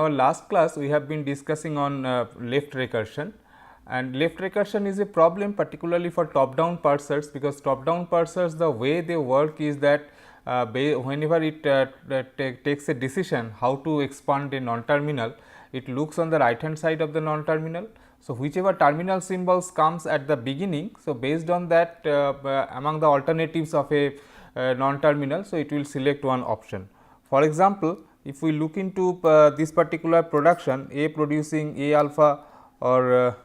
our last class we have been discussing on left recursion, and left recursion is a problem particularly for top down parsers, because top down parsers, the way they work is that whenever it takes a decision how to expand a non terminal, it looks on the right hand side of the non terminal. So, whichever terminal symbols comes at the beginning, so based on that among the alternatives of a non terminal, so it will select one option. For example, if we look into this particular production, A producing A alpha or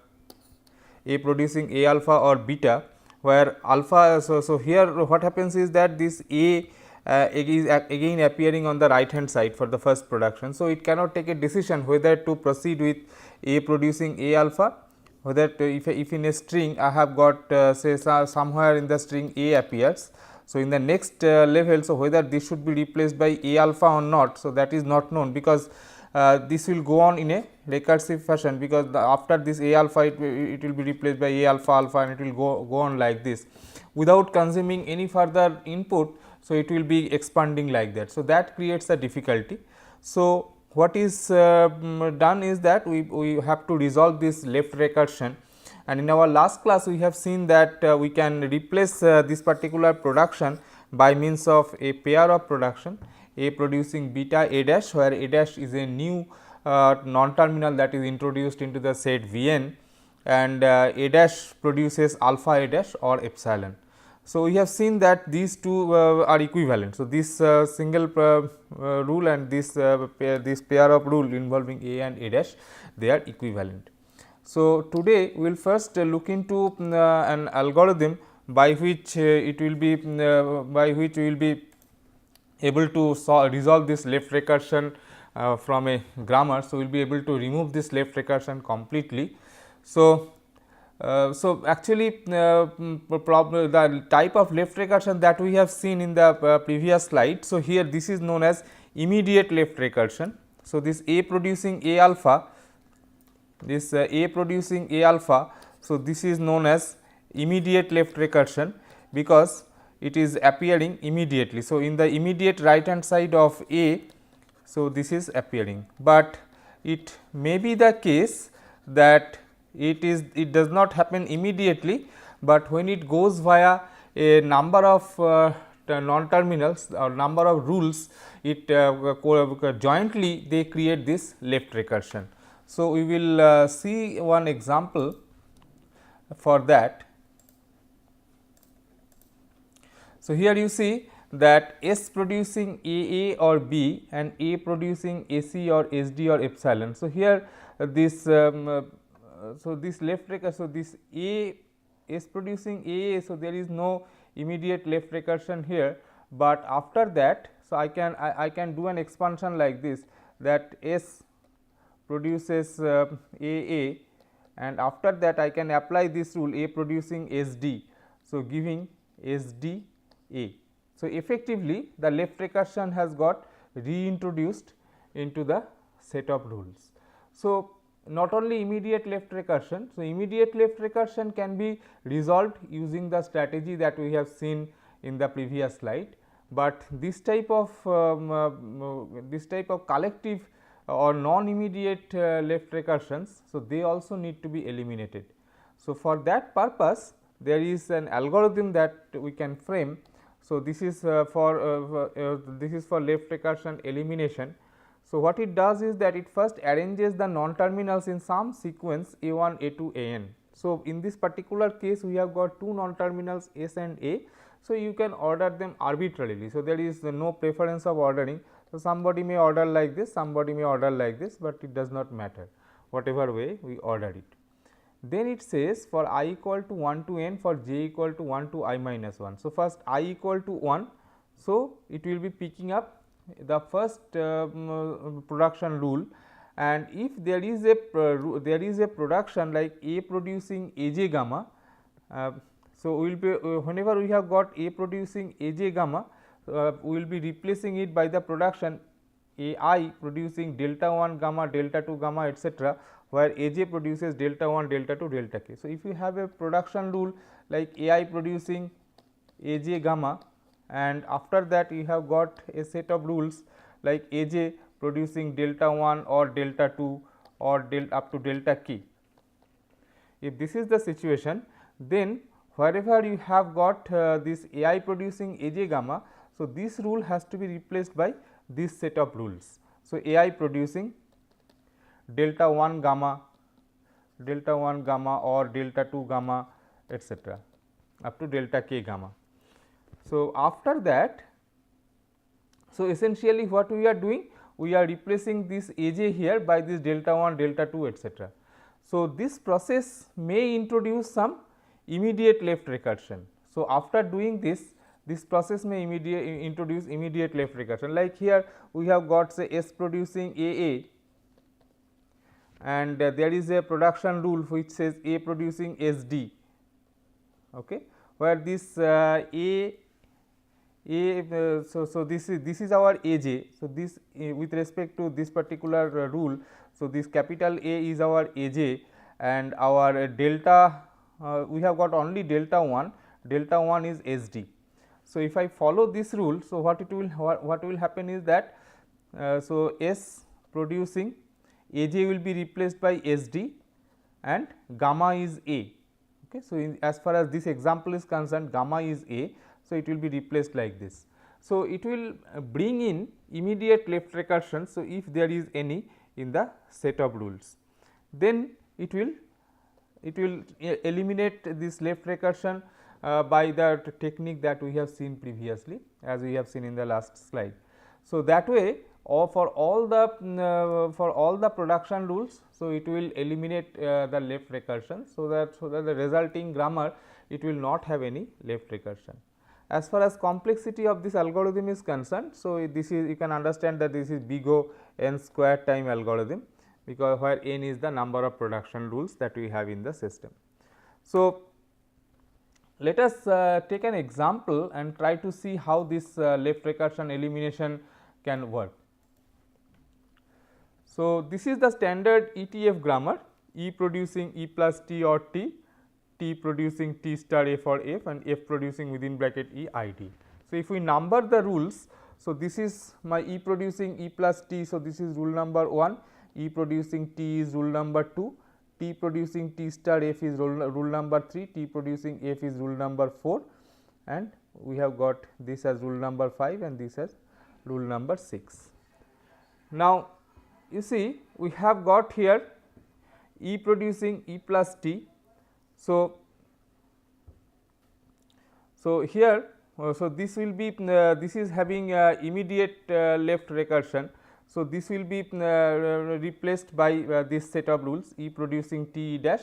A producing A alpha or beta, where alpha. So, here what happens is that this A is again appearing on the right hand side for the first production. So, it cannot take a decision whether to proceed with A producing A alpha, whether if in a string I have got say somewhere in the string A appears. So, in the next level, so whether this should be replaced by A alpha or not, so that is not known, because this will go on in a recursive fashion, because after this A alpha it will be replaced by A alpha alpha, and it will go on like this without consuming any further input. So, it will be expanding like that. So, that creates a difficulty. So, what is done is that we have to resolve this left recursion, and in our last class we have seen that we can replace this particular production by means of a pair of production, A producing beta A dash, where A dash is a new non terminal that is introduced into the set V n, and A dash produces alpha A dash or epsilon. So, we have seen that these two are equivalent. So, this single rule and this pair of rule involving A and A dash, they are equivalent. So, today we will first look into an algorithm by which it will be by which we will be able to resolve this left recursion from a grammar. So, we will be able to remove this left recursion completely. So, actually the type of left recursion that we have seen in the previous slide. So, here this is known as immediate left recursion. So, this A producing A alpha, this A producing A alpha. So, this is known as immediate left recursion, because it is appearing immediately. So, in the immediate right hand side of A, so this is appearing, but it may be the case that it does not happen immediately, but when it goes via a number of non terminals or number of rules, it jointly they create this left recursion. So, we will see one example for that. So, here you see that S producing A or B and A producing AC or SD or epsilon. So, here this so this left recursion, so this A is producing A, so there is no immediate left recursion here, but after that, so I can do an expansion like this, that S produces A, and after that I can apply this rule A producing SD. So, giving SD A. So, effectively the left recursion has got reintroduced into the set of rules. So, not only immediate left recursion. So, immediate left recursion can be resolved using the strategy that we have seen in the previous slide, but this type of collective or non immediate left recursions. So, they also need to be eliminated. So, for that purpose there is an algorithm that we can frame. So, this is for left recursion elimination. So, what it does is that it first arranges the non terminals in some sequence A 1, A 2, A n. So, in this particular case we have got two non terminals S and A. So, you can order them arbitrarily. So, there is no preference of ordering. So, somebody may order like this, somebody may order like this, but it does not matter whatever way we order it. Then it says for I equal to 1 to n, for j equal to 1 to I minus 1. So, first I equal to 1. So, it will be picking up the first production rule, and if there is a production like A producing A j gamma. So, we will be whenever we have got A producing A j gamma, we will be replacing it by the production A I producing delta 1 gamma, delta 2 gamma, etc., where A j produces delta 1, delta 2, delta k. So, if you have a production rule like A I producing A j gamma, and after that you have got a set of rules like A j producing delta 1 or delta 2 or up to delta k. If this is the situation, then wherever you have got this A I producing A j gamma, so this rule has to be replaced by this set of rules. So, A I producing delta 1 gamma, or delta 2 gamma, etcetera, up to delta k gamma. So, after that, so essentially what we are doing? We are replacing this A j here by this delta 1, delta 2, etcetera. So, this process may introduce some immediate left recursion. So, after doing this process may introduce immediate left recursion, like here we have got say S producing A A, and there is a production rule which says A producing S D, okay, where this so this is our A j. So, this with respect to this particular rule. So, this capital A is our A j, and our delta we have got only delta 1 is S d. So, if I follow this rule, so what will happen is that so S producing A j will be replaced by S d and gamma is A. Okay. So, as far as this example is concerned, gamma is A. So, it will be replaced like this. So, it will bring in immediate left recursion. So, if there is any in the set of rules, then it will eliminate this left recursion by the technique that we have seen previously, as we have seen in the last slide. So, that way for all the production rules, so it will eliminate the left recursion. So, that the resulting grammar, it will not have any left recursion. As far as complexity of this algorithm is concerned, so this is, you can understand that this is big O n square time algorithm, because where n is the number of production rules that we have in the system. So, let us take an example and try to see how this left recursion elimination can work. So, this is the standard ETF grammar, E producing E plus T or T, T producing T star F or F, and F producing within bracket E I D. So, if we number the rules, so this is my E producing E plus T. So, this is rule number 1, E producing T is rule number 2, T producing T star F is rule number 3, T producing F is rule number 4, and we have got this as rule number 5 and this as rule number 6. Now, you see we have got here E producing E plus T. So, here so this will be this is having immediate left recursion. So, this will be replaced by this set of rules, E producing T E dash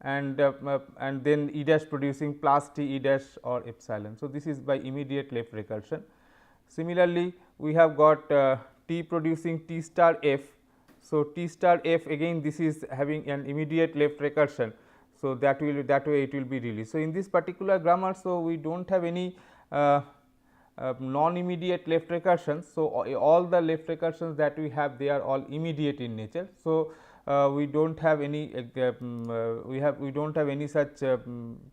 and then E dash producing plus T E dash or epsilon. So, this is by immediate left recursion. Similarly, we have got T producing T star F. So, T star F, again this is having an immediate left recursion. So, that way it will be released. So, in this particular grammar, so we do not have any non immediate left recursions. So, all the left recursions that we have, they are all immediate in nature. So, we do not have any we do not have any such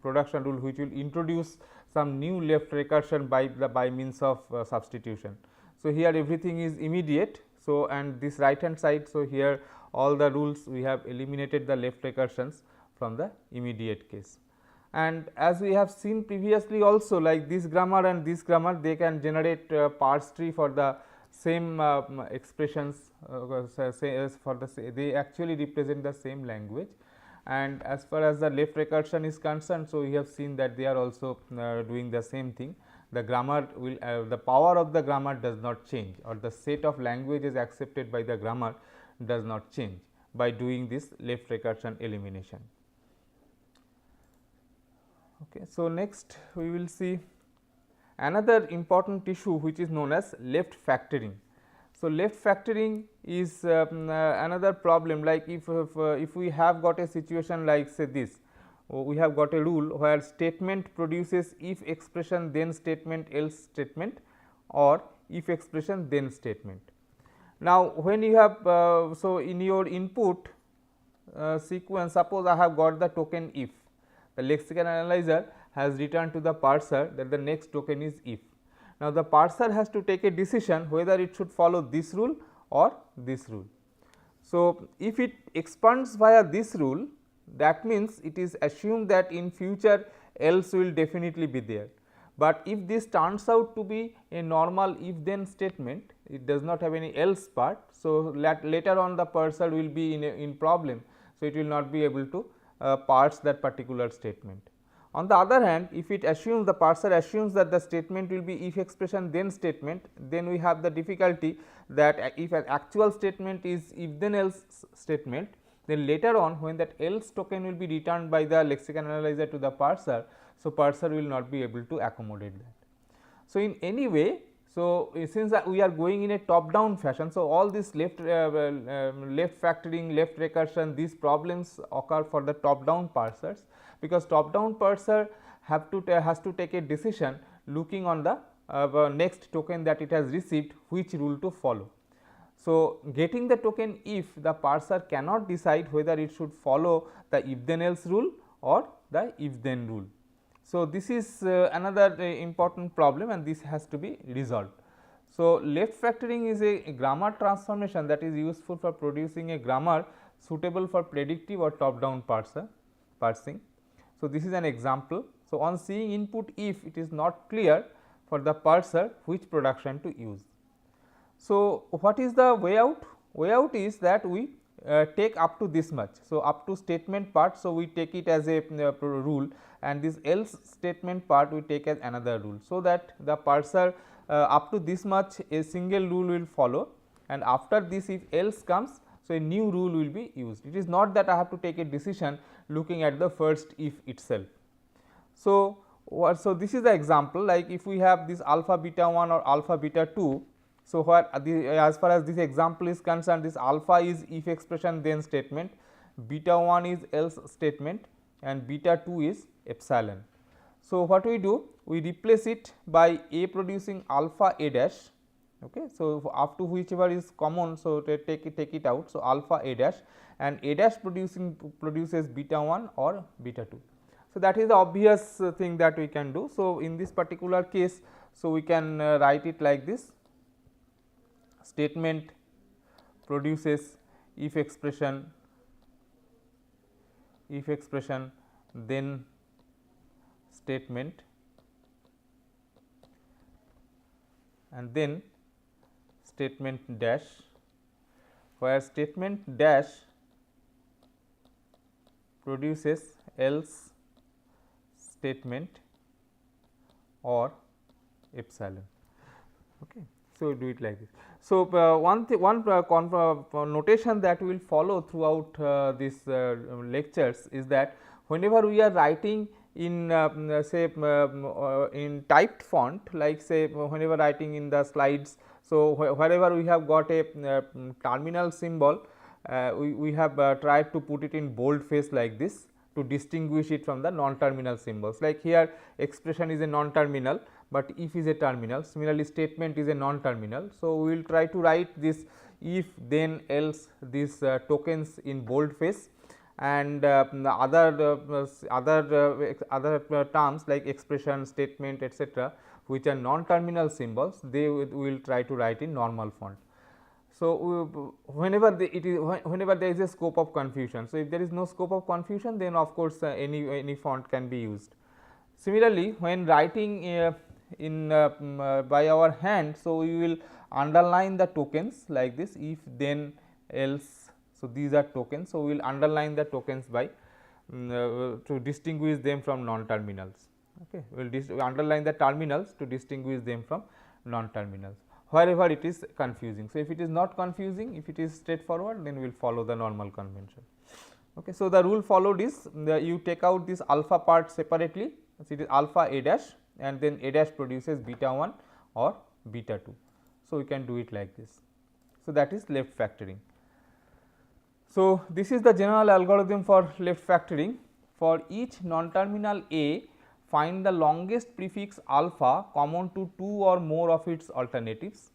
production rule which will introduce some new left recursion by means of substitution. So, here everything is immediate. So, and this right hand side, so here all the rules we have eliminated the left recursions from the immediate case. And as we have seen previously also, like this grammar and this grammar, they can generate parse tree for the same expressions they actually represent the same language. And as far as the left recursion is concerned, so we have seen that they are also doing the same thing. The grammar will the power of the grammar does not change, or the set of languages accepted by the grammar does not change by doing this left recursion elimination. Okay. So, next we will see another important issue which is known as left factoring. So, left factoring is another problem, like if we have got a situation like say this, we have got a rule where statement produces if expression then statement else statement, or if expression then statement. Now, when you have so in your input sequence, suppose I have got the token if, the lexicon analyzer has returned to the parser that the next token is if. Now, the parser has to take a decision whether it should follow this rule or this rule. So, if it expands via this rule, that means it is assumed that in future else will definitely be there. But if this turns out to be a normal if then statement, it does not have any else part. So, later on the parser will be in problem. So, it will not be able to parse that particular statement. On the other hand, if it assumes, the parser assumes that the statement will be if expression then statement, then we have the difficulty that if an actual statement is if then else statement, then later on when that else token will be returned by the lexicon analyzer to the parser, so parser will not be able to accommodate that. So, in any way, so since we are going in a top down fashion, so all this left factoring, left recursion, these problems occur for the top down parsers, because top down parser has to take a decision looking on the next token that it has received, which rule to follow. So, getting the token if, the parser cannot decide whether it should follow the if then else rule or the if then rule. So, this is another important problem, and this has to be resolved. So, left factoring is a grammar transformation that is useful for producing a grammar suitable for predictive or top down parsing. So, this is an example. So, on seeing input if, it is not clear for the parser which production to use. So, what is the way out? Way out is that we take up to this much. So, up to statement part. So, we take it as a rule, and this else statement part we take as another rule. So, that the parser up to this much a single rule will follow, and after this if else comes, so a new rule will be used. It is not that I have to take a decision looking at the first if itself. So, this is the example, like if we have this alpha beta 1 or alpha beta 2. So, where as far as this example is concerned, this alpha is if expression then statement, beta 1 is else statement, and beta 2 is epsilon. So, what we do? We replace it by A producing alpha A dash. Okay. So, up to whichever is common, so take it out. So, alpha A dash, and A dash produces beta 1 or beta 2. So, that is the obvious thing that we can do. So, in this particular case, so we can write it like this: statement produces if expression then statement, and then statement dash, where statement dash produces else statement or epsilon. Okay. So, do it like this. So, one notation that we will follow throughout these lectures is that whenever we are writing in say in typed font, like say whenever writing in the slides. So, wherever we have got a terminal symbol, we have tried to put it in bold face like this to distinguish it from the non-terminal symbols. Like here expression is a non-terminal, but if is a terminal. Similarly, statement is a non-terminal. So, we will try to write this if then else these tokens in bold face, and the other terms like expression, statement, etc., which are non-terminal symbols, they will try to write in normal font. So, whenever there is a scope of confusion. So, if there is no scope of confusion, then of course, any font can be used. Similarly, when writing by our hand, so we will underline the tokens like this: if, then, else. So, these are tokens. So, we will underline the tokens by to distinguish them from non-terminals. Okay. We will underline the terminals to distinguish them from non-terminals wherever it is confusing. So, if it is not confusing, if it is straightforward, then we will follow the normal convention. Okay. So, the rule followed is you take out this alpha part separately. So, it is alpha A dash, and then A dash produces beta 1 or beta 2. So, we can do it like this. So, that is left factoring. So, this is the general algorithm for left factoring. For each non-terminal A, find the longest prefix alpha common to 2 or more of its alternatives.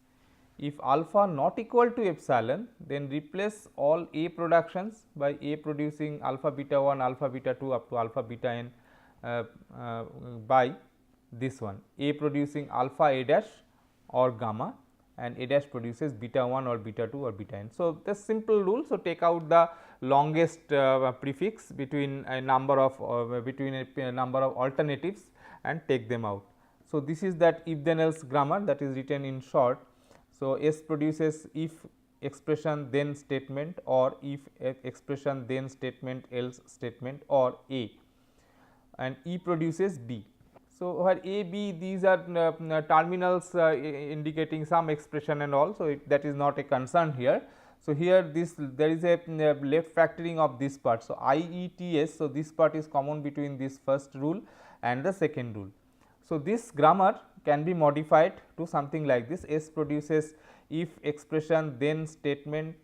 If alpha not equal to epsilon, then replace all A productions by A producing alpha beta 1, alpha beta 2 up to alpha beta n by this one, A producing alpha A dash or gamma, and A dash produces beta 1 or beta 2 or beta n. So, the simple rule. So, take out the longest prefix between a number of alternatives and take them out. So, this is that if then else grammar that is written in short. So, S produces if expression then statement, or if expression then statement else statement, or A, and E produces B. So, where A, B, these are terminals indicating some expression and all. So, that is not a concern here. So, here this there is a left factoring of this part. So, I, E, T, S. So, this part is common between this first rule and the second rule. So, this grammar can be modified to something like this: S produces if expression then statement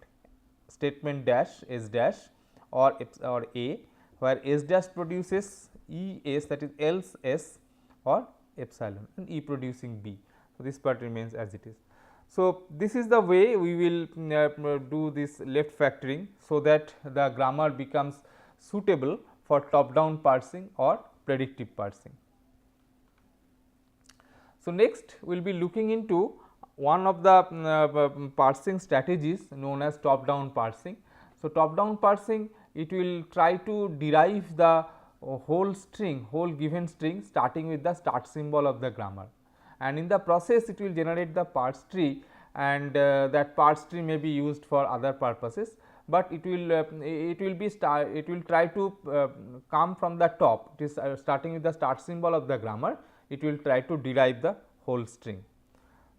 dash S dash or A, where S dash produces E S, that is else S or epsilon, and E producing B. So, this part remains as it is. So, this is the way we will do this left factoring, so that the grammar becomes suitable for top down parsing or predictive parsing. So, next we will be looking into one of the parsing strategies known as top down parsing. So, top down parsing, it will try to derive the whole string, whole given string starting with the start symbol of the grammar, and in the process it will generate the parse tree, and that parse tree may be used for other purposes, but it will try to come from the top. It is starting with the start symbol of the grammar, it will try to derive the whole string.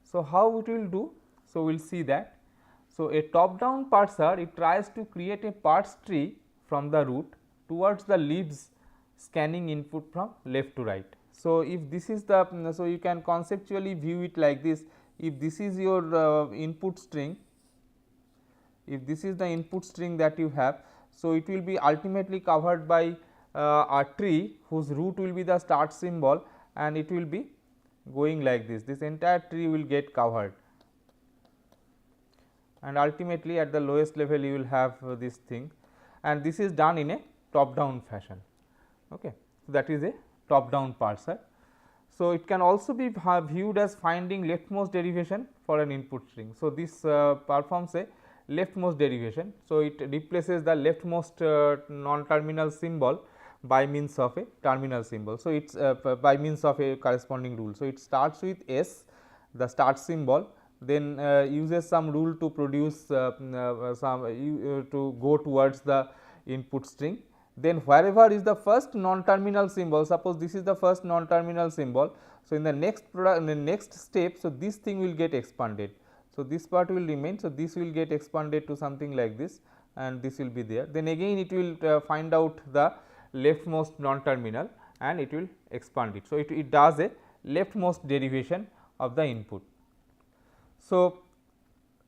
So, how it will do? So, we will see that. So, a top down parser, it tries to create a parse tree from the root towards the leaves, scanning input from left to right. So, if this is the so you can conceptually view it like this: if this is your input string, if this is the input string that you have, so it will be ultimately covered by a tree whose root will be the start symbol, and it will be going like this. This entire tree will get covered, and ultimately at the lowest level you will have this thing, and this is done in a top down fashion. Okay. So, that is a top down parser. So, it can also be viewed as finding leftmost derivation for an input string. So, this performs a leftmost derivation. So, it replaces the leftmost non-terminal symbol by means of a terminal symbol. So, it is by means of a corresponding rule. So, it starts with S, the start symbol, then uses some rule to produce to go towards the input string. Then wherever is the first non-terminal symbol, suppose this is the first non-terminal symbol. So, in the next step, so this thing will get expanded. So, this part will remain. So, this will get expanded to something like this, and this will be there. Then again it will find out the leftmost non-terminal and it will expand it. So, it does a leftmost derivation of the input. So,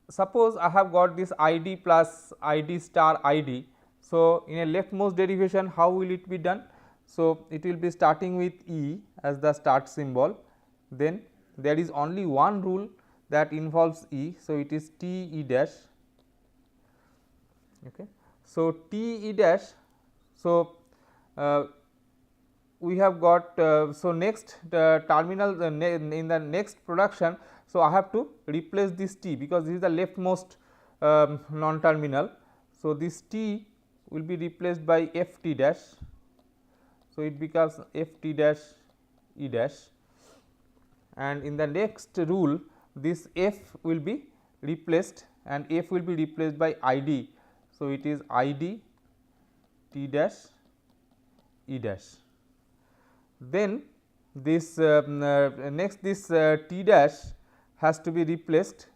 suppose I have got this ID plus ID star ID. So, in a leftmost derivation, how will it be done? So, it will be starting with E as the start symbol, then there is only one rule that involves E. So, it is T E dash. Okay. So, T E dash. So, we have got so next terminal in the next production. So, I have to replace this T, because this is the leftmost non-terminal. So, this T will be replaced by F T dash. So, it becomes F T dash E dash, and in the next rule this F will be replaced and F will be replaced by ID. So, it is ID T dash E dash. Then this next this T dash has to be replaced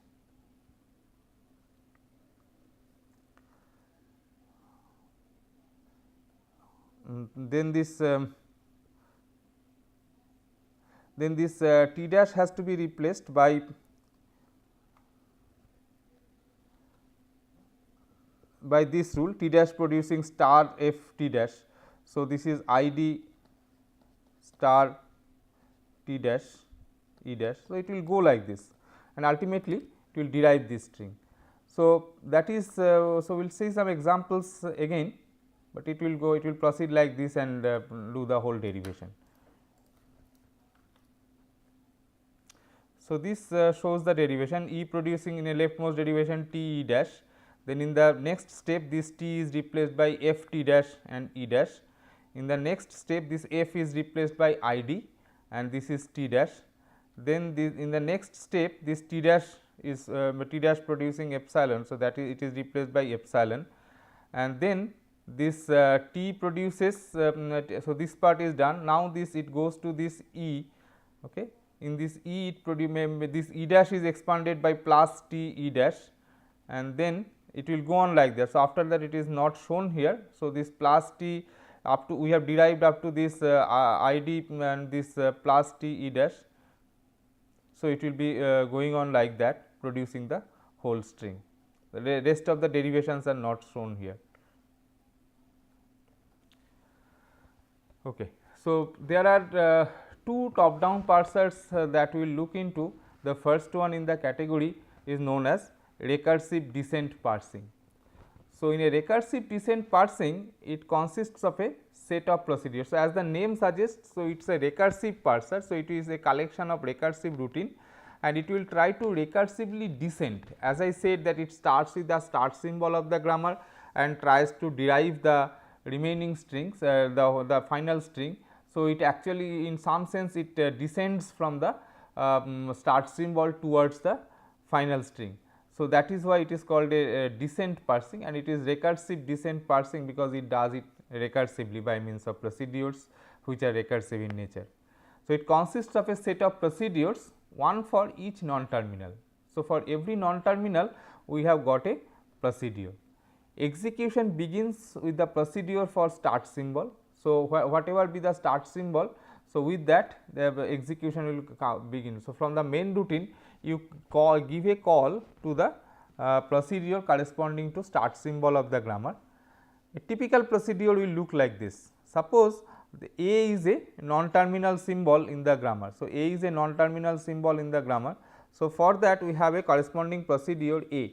then this T dash has to be replaced by this rule, T dash producing star F T dash. So, this is ID star T dash E dash. So, it will go like this, and ultimately it will derive this string. So, that is so we will see some examples again, but it will proceed like this and do the whole derivation. So, this shows the derivation E producing in a leftmost derivation T E dash, then in the next step this T is replaced by F T dash and E dash. In the next step this F is replaced by I D and this is T dash. Then in the next step this T dash is T dash producing epsilon. So, that is it is replaced by epsilon, and then this T produces, so this part is done. Now, this it goes to this E. Okay. In this E it this E dash is expanded by plus T E dash, and then it will go on like that. So, after that it is not shown here. So, this plus T up to we have derived up to this I D and this plus T E dash. So, it will be going on like that, producing the whole string. The rest of the derivations are not shown here. Okay. So, there are two top down parsers that we will look into. The first one in the category is known as recursive descent parsing. So, in a recursive descent parsing, it consists of a set of procedures. So, as the name suggests, so it is a recursive parser. So, it is a collection of recursive routine and it will try to recursively descend. As I said that it starts with the start symbol of the grammar and tries to derive the remaining strings, the final string. So, it actually in some sense it descends from the start symbol towards the final string. So, that is why it is called a descent parsing, and it is recursive descent parsing because it does it recursively by means of procedures which are recursive in nature. So, it consists of a set of procedures, one for each non-terminal. So, for every non-terminal we have got a procedure. Execution begins with the procedure for start symbol. So, whatever be the start symbol, so with that the execution will begin. So, from the main routine you give a call to the procedure corresponding to start symbol of the grammar. A typical procedure will look like this. Suppose the A is a non-terminal symbol in the grammar. So, A is a non-terminal symbol in the grammar. So, for that we have a corresponding procedure A,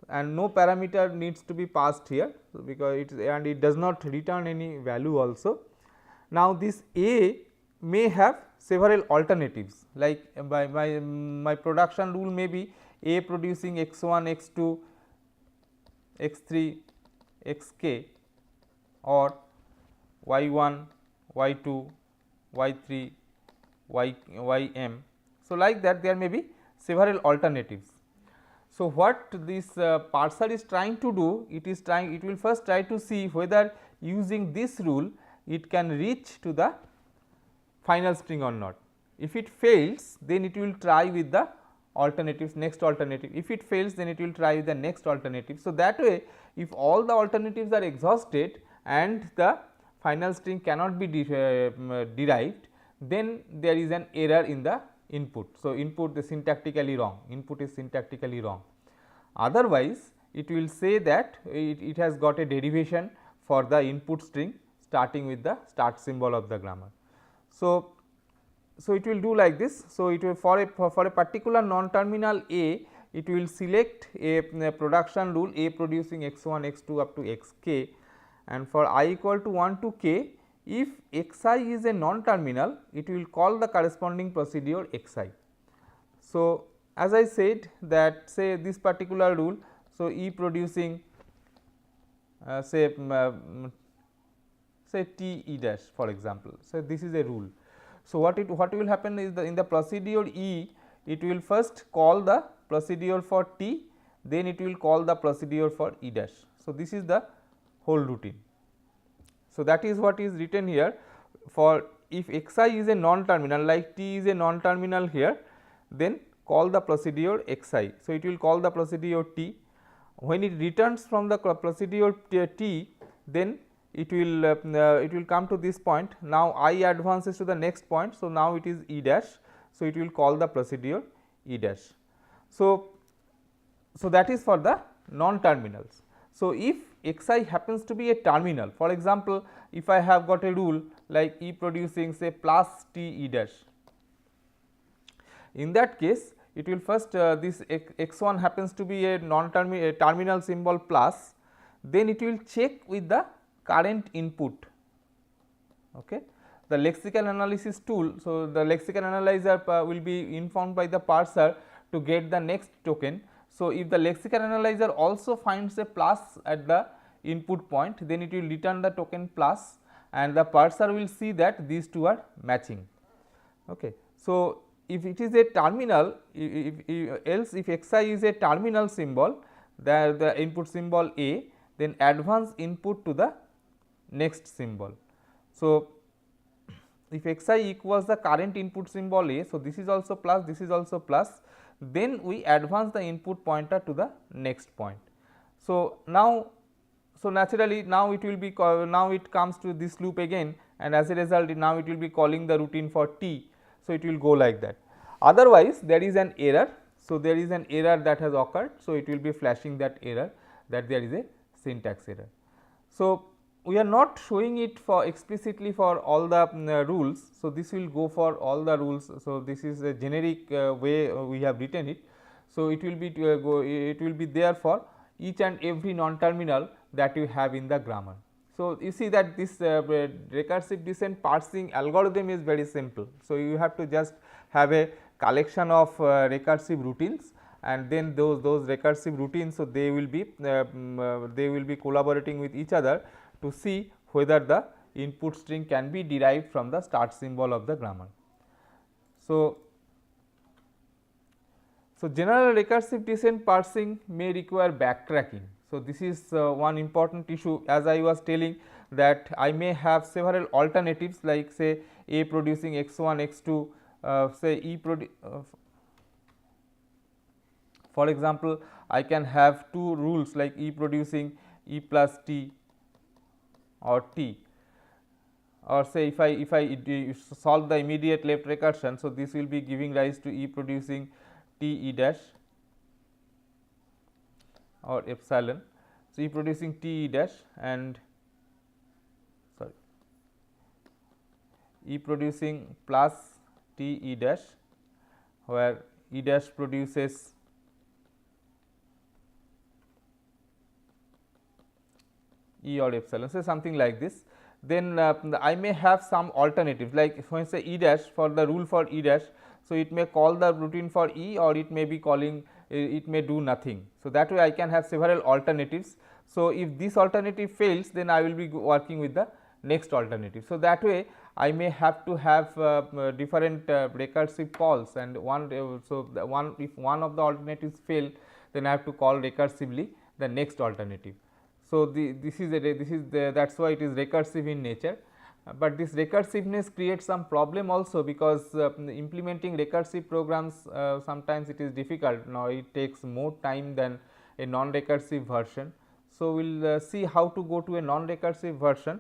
and no parameter needs to be passed here. So, because it does not return any value also. Now, this A may have several alternatives, like my production rule may be A producing x 1, x 2, x 3, x k, or y 1, y 2, y 3, y m. So, like that there may be several alternatives. So, what this parser is trying to do, it will first try to see whether using this rule it can reach to the final string or not. If it fails, then it will try with the alternatives, next alternative. If it fails, then it will try with the next alternative. So, that way if all the alternatives are exhausted and the final string cannot be derived, then there is an error in the input. So, input is syntactically wrong, input is syntactically wrong. Otherwise, it will say that it has got a derivation for the input string starting with the start symbol of the grammar. So, it will do like this. So, it will for a particular non-terminal A, it will select a production rule A producing x 1, x 2 up to x k, and for I equal to 1 to k, if x I is a non-terminal, it will call the corresponding procedure x I. So, as I said that say this particular rule, so E producing say T E dash for example. So, this is a rule. So, what will happen is in the procedure E, it will first call the procedure for T, then it will call the procedure for E dash. So, this is the whole routine. So, that is what is written here for if x I is a non-terminal, like T is a non-terminal here, then call the procedure x I. So, it will call the procedure T. When it returns from the procedure T, then it will come to this point. Now, I advances to the next point. So, now it is E dash. So, it will call the procedure E dash. So, that is for the non-terminals. So, if x I happens to be a terminal, for example, if I have got a rule like E producing say plus T E dash, in that case it will first this x 1 happens to be a terminal symbol plus, then it will check with the current input. Okay. the lexical analysis tool. So, the lexical analyzer will be informed by the parser to get the next token. So, if the lexical analyzer also finds a plus at the input point, then it will return the token plus, and the parser will see that these two are matching. Okay. So, if it is a terminal, else if xi is a terminal symbol, the input symbol A, then advance input to the next symbol. So, if xi equals the current input symbol A, so this is also plus, this is also plus, then we advance the input pointer to the next point. So, now, so naturally now it will be now it comes to this loop again, and as a result now it will be calling the routine for t. So, it will go like that. Otherwise, there is an error. So, there is an error that has occurred. So, it will be flashing that error, that there is a syntax error. So, we are not showing it for explicitly for all the rules. So, this will go for all the rules. So, this is a generic way we have written it. So, it will be it will be there for each and every non-terminal that you have in the grammar. So, you see that this recursive descent parsing algorithm is very simple. So, you have to just have a collection of recursive routines, and then those recursive routines. So, they will be collaborating with each other to see whether the input string can be derived from the start symbol of the grammar. So, general recursive descent parsing may require backtracking. So, this is one important issue, as I was telling, that I may have several alternatives, like say A producing x1 x2, say E for example, I can have two rules like E producing E plus T or T, or say if I solve the immediate left recursion. So, this will be giving rise to E producing T E dash or epsilon. So, E producing T E dash and E producing plus T E dash, where E dash produces E or epsilon, so something like this. Then I may have some alternatives, like when say E dash, for the rule for E dash. So, it may call the routine for E, or it may be calling, it may do nothing. So, that way I can have several alternatives. So, if this alternative fails, then I will be working with the next alternative. So, that way I may have to have different recursive calls, and if one of the alternatives fail, then I have to call recursively the next alternative. So, this is that is why it is recursive in nature. But this recursiveness creates some problem also, because implementing recursive programs sometimes it is difficult. Now, it takes more time than a non-recursive version. So, we will see how to go to a non-recursive version,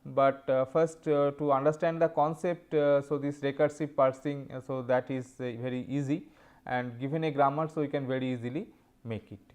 but first to understand the concept. So, this recursive parsing, so that is very easy, and given a grammar, so you can very easily make it.